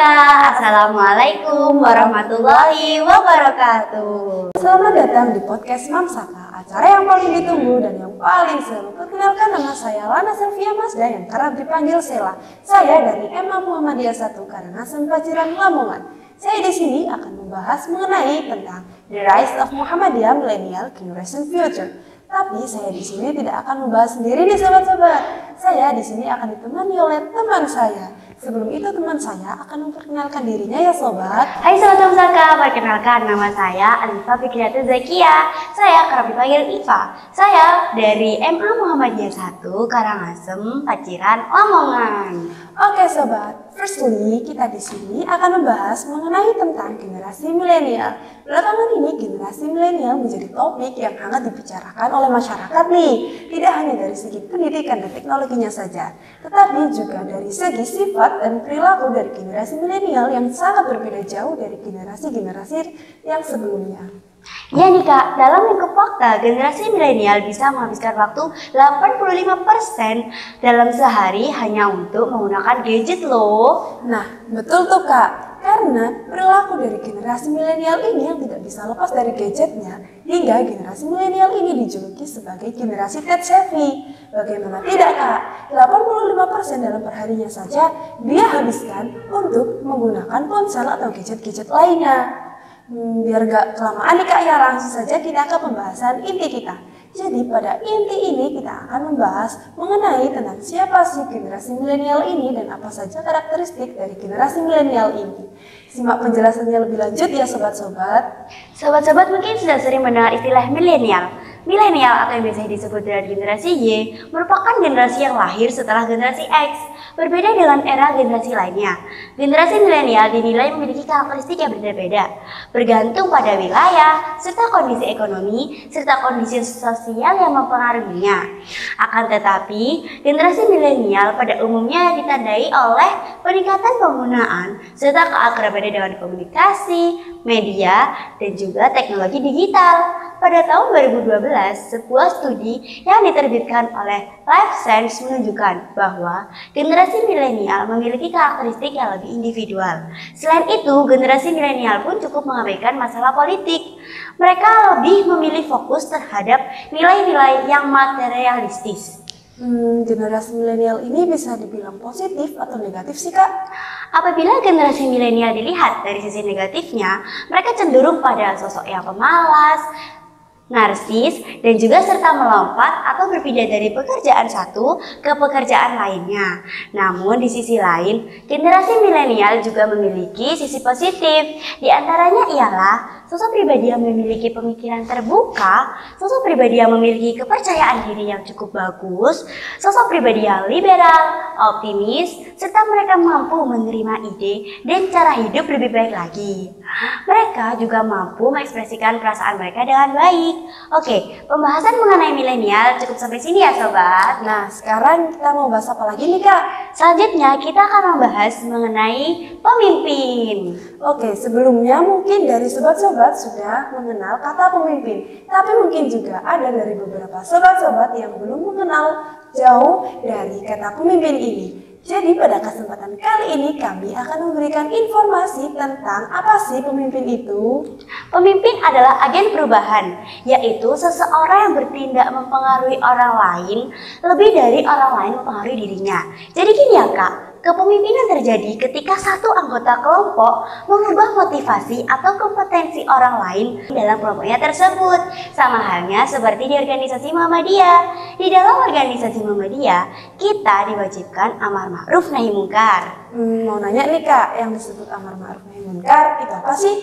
Kak, Assalamualaikum warahmatullahi wabarakatuh. Selamat datang di podcast Mamsaka, acara yang paling ditunggu dan yang paling seru. Perkenalkan, nama saya Lana Selvia Masda yang kerap dipanggil Sela. Saya dari MA Muhammadiyah 1 Karangasem Paciran, Lamongan. Saya di sini akan membahas mengenai tentang The Rise of Muhammadiyah Millennial Generation Future. Tapi saya di sini tidak akan membahas sendiri nih sobat-sobat. Saya di sini akan ditemani oleh teman saya. Sebelum itu teman saya akan memperkenalkan dirinya ya sobat. Hai Sobat Mamsaka, perkenalkan nama saya Alifa Fikriatul Zakia. Saya kerap dipanggil Iva. Saya dari MA Muhammadiyah 1 Karangasem Paciran, Lamongan. Oke sobat, firstly kita di sini akan membahas mengenai tentang generasi milenial. Belakangan ini generasi milenial menjadi topik yang hangat dibicarakan oleh masyarakat nih. Tidak hanya dari segi pendidikan dan teknologinya saja, tetapi juga dari segi sifat dan perilaku dari generasi milenial yang sangat berbeda jauh dari generasi-generasi yang sebelumnya. Ya nih Kak, dalam lingkup fakta, generasi milenial bisa menghabiskan waktu 85% dalam sehari hanya untuk menggunakan gadget loh. Nah, betul tuh Kak. Karena perilaku dari generasi milenial ini yang tidak bisa lepas dari gadgetnya, hingga generasi milenial ini dijuluki sebagai generasi tech savvy. Bagaimana tidak Kak? 85% dalam perharinya saja dia habiskan untuk menggunakan ponsel atau gadget-gadget lainnya. Biar gak kelamaan nih Kak ya, langsung saja kita ke pembahasan inti kita. Jadi pada inti ini kita akan membahas mengenai tentang siapa sih generasi milenial ini dan apa saja karakteristik dari generasi milenial ini. Simak penjelasannya lebih lanjut ya sobat-sobat. Sobat-sobat mungkin sudah sering mendengar istilah milenial. Milenial atau yang biasa disebut dengan generasi Y merupakan generasi yang lahir setelah generasi X. Berbeda dengan era generasi lainnya, generasi milenial dinilai memiliki karakteristik yang berbeda, bergantung pada wilayah, serta kondisi ekonomi, serta kondisi sosial yang mempengaruhinya. Akan tetapi, generasi milenial pada umumnya ditandai oleh peningkatan penggunaan, serta keakraban dengan komunikasi, media, dan juga teknologi digital. Pada tahun 2012, sebuah studi yang diterbitkan oleh Life Science menunjukkan bahwa generasi milenial memiliki karakteristik yang lebih individual. Selain itu, generasi milenial pun cukup mengabaikan masalah politik. Mereka lebih memilih fokus terhadap nilai-nilai yang materialistis. Generasi milenial ini bisa dibilang positif atau negatif sih Kak? Apabila generasi milenial dilihat dari sisi negatifnya, mereka cenderung pada sosok yang pemalas, narsis, dan juga serta melompat atau berpindah dari pekerjaan satu ke pekerjaan lainnya. Namun di sisi lain, generasi milenial juga memiliki sisi positif. Di antaranya ialah sosok pribadi yang memiliki pemikiran terbuka, sosok pribadi yang memiliki kepercayaan diri yang cukup bagus, sosok pribadi yang liberal, optimis, serta mereka mampu menerima ide dan cara hidup lebih baik lagi. Mereka juga mampu mengekspresikan perasaan mereka dengan baik. Oke, pembahasan mengenai milenial cukup sampai sini ya sobat. Nah, sekarang kita mau bahas apa lagi nih Kak? Selanjutnya kita akan membahas mengenai pemimpin. Oke, sebelumnya mungkin dari sobat-sobat sudah mengenal kata pemimpin. Tapi mungkin juga ada dari beberapa sobat-sobat yang belum mengenal jauh dari kata pemimpin ini. Jadi pada kesempatan kali ini kami akan memberikan informasi tentang apa sih pemimpin itu. Pemimpin adalah agen perubahan, yaitu seseorang yang bertindak mempengaruhi orang lain lebih dari orang lain mempengaruhi dirinya. Jadi gini ya Kak, kepemimpinan terjadi ketika satu anggota kelompok mengubah motivasi atau kompetensi orang lain dalam kelompoknya tersebut. Sama halnya seperti di organisasi Muhammadiyah. Di dalam organisasi Muhammadiyah, kita diwajibkan amar ma'ruf nahi mungkar. Mau nanya nih Kak, yang disebut amar ma'ruf nahi mungkar itu apa sih?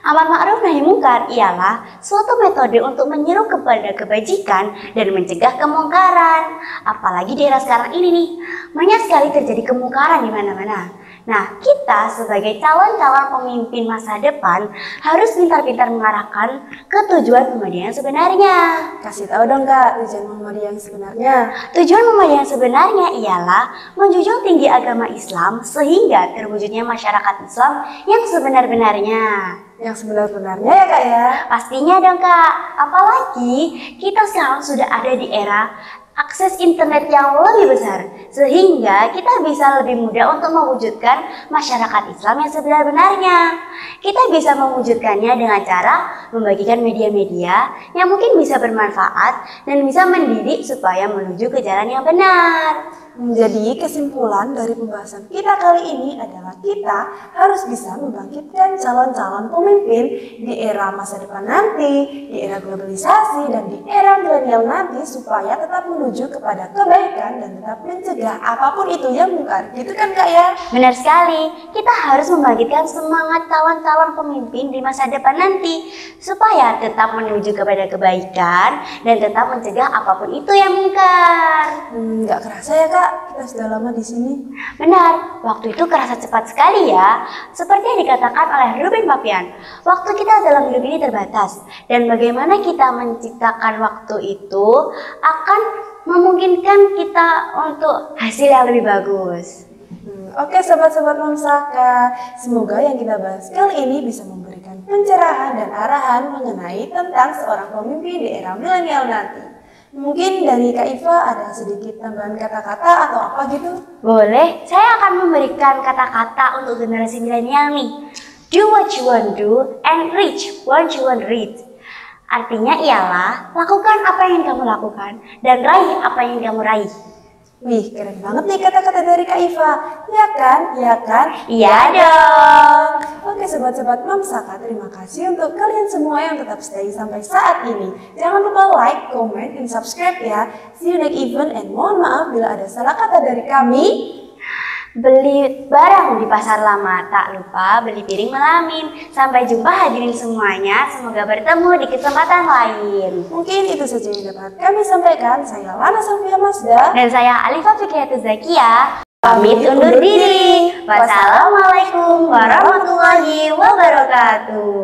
Amar ma'ruf nahi mungkar ialah suatu metode untuk menyeru kepada kebajikan dan mencegah kemungkaran. Apalagi di era sekarang ini nih, banyak sekali terjadi kemungkaran di mana-mana. Nah, kita sebagai calon-calon pemimpin masa depan harus pintar-pintar mengarahkan ke tujuan Muhammadiyah yang sebenarnya. Kasih tahu dong Kak, tujuan Muhammadiyah yang sebenarnya. Tujuan Muhammadiyah yang sebenarnya ialah menjunjung tinggi agama Islam sehingga terwujudnya masyarakat Islam yang sebenar-benarnya. Yang sebenar-benarnya ya Kak ya? Pastinya dong Kak, apalagi kita sekarang sudah ada di era akses internet yang lebih besar, sehingga kita bisa lebih mudah untuk mewujudkan masyarakat Islam yang sebenar-benarnya. Kita bisa mewujudkannya dengan cara membagikan media-media yang mungkin bisa bermanfaat dan bisa mendidik supaya menuju ke jalan yang benar. Jadi kesimpulan dari pembahasan kita kali ini adalah kita harus bisa membangkitkan calon-calon pemimpin di era masa depan nanti, di era globalisasi, dan di era milenial nanti supaya tetap menuju kepada kebaikan dan tetap mencegah apapun itu yang mungkar. Gitu kan Kak ya? Benar sekali, kita harus membangkitkan semangat calon-calon pemimpin di masa depan nanti supaya tetap menuju kepada kebaikan dan tetap mencegah apapun itu yang mungkar. Nggak kerasa ya Kak, kita sudah lama di sini. Benar, waktu itu kerasa cepat sekali ya. Seperti yang dikatakan oleh Ruben Papian, waktu kita dalam hidup ini terbatas. Dan bagaimana kita menciptakan waktu itu akan memungkinkan kita untuk hasil yang lebih bagus. Oke sobat-sobat Mamsaka, semoga yang kita bahas kali ini bisa memberikan pencerahan dan arahan mengenai tentang seorang pemimpin di era milenial nanti. Mungkin dari Kak Iva ada sedikit tambahan kata-kata atau apa gitu? Boleh, saya akan memberikan kata-kata untuk generasi milenial nih. Do what you want to do and reach what you want to reach. Artinya ialah, lakukan apa yang ingin kamu lakukan dan raih apa yang ingin kamu raih. Wih, keren banget nih kata-kata dari Kak Iva. Iya kan? Iya kan? Iya dong. Oke sobat-sobat Mamsaka, terima kasih untuk kalian semua yang tetap stay sampai saat ini. Jangan lupa like, comment, dan subscribe ya. See you next event and mohon maaf bila ada salah kata dari kami. Beli barang di pasar lama, tak lupa beli piring melamin. Sampai jumpa hadirin semuanya, semoga bertemu di kesempatan lain. Mungkin itu saja yang dapat kami sampaikan. Saya Lana Sofia Mazda. Dan saya Alifa Fikriatul Zakia. Pamit undur diri. Wassalamualaikum warahmatullahi wabarakatuh.